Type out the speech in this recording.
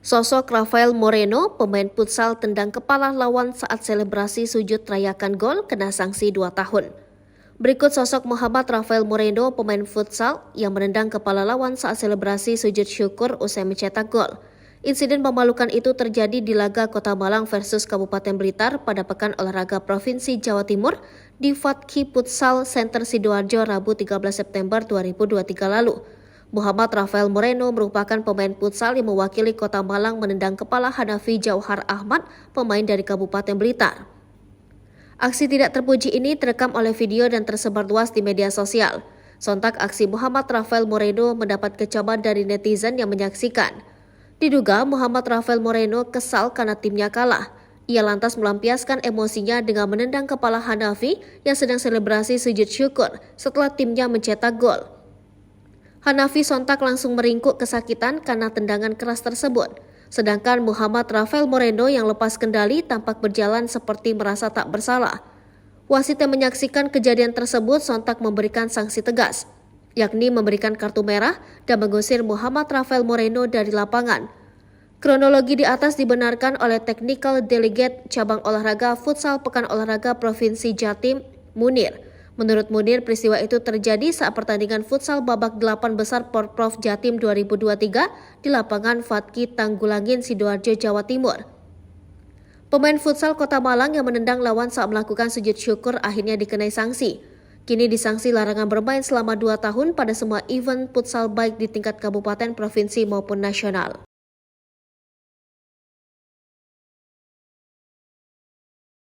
Sosok Rafael Moreno, pemain futsal tendang kepala lawan saat selebrasi sujud rayakan gol, kena sanksi 2 tahun. Berikut sosok Muhammad Rafael Moreno, pemain futsal yang menendang kepala lawan saat selebrasi sujud syukur usai mencetak gol. Insiden memalukan itu terjadi di laga Kota Malang versus Kabupaten Blitar pada Pekan Olahraga Provinsi Jawa Timur di Fatki Futsal Center Sidoarjo Rabu 13 September 2023 lalu. Muhammad Rafael Moreno merupakan pemain futsal yang mewakili Kota Malang menendang kepala Hanafi Jauhar Ahmad, pemain dari Kabupaten Blitar. Aksi tidak terpuji ini terekam oleh video dan tersebar luas di media sosial. Sontak aksi Muhammad Rafael Moreno mendapat kecaman dari netizen yang menyaksikan. Diduga Muhammad Rafael Moreno kesal karena timnya kalah. Ia lantas melampiaskan emosinya dengan menendang kepala Hanafi yang sedang selebrasi sujud syukur setelah timnya mencetak gol. Hanafi sontak langsung meringkuk kesakitan karena tendangan keras tersebut. Sedangkan Muhammad Rafael Moreno yang lepas kendali tampak berjalan seperti merasa tak bersalah. Wasit yang menyaksikan kejadian tersebut sontak memberikan sanksi tegas, yakni memberikan kartu merah dan mengusir Muhammad Rafael Moreno dari lapangan. Kronologi di atas dibenarkan oleh Technical Delegate Cabang Olahraga Futsal Pekan Olahraga Provinsi Jatim, Munir. Menurut Munir, peristiwa itu terjadi saat pertandingan futsal babak 8 besar Porprov Jatim 2023 di lapangan Fatki Tanggulangin, Sidoarjo, Jawa Timur. Pemain futsal Kota Malang yang menendang lawan saat melakukan sujud syukur akhirnya dikenai sanksi. Kini disangsi larangan bermain selama 2 tahun pada semua event futsal baik di tingkat kabupaten, provinsi maupun nasional.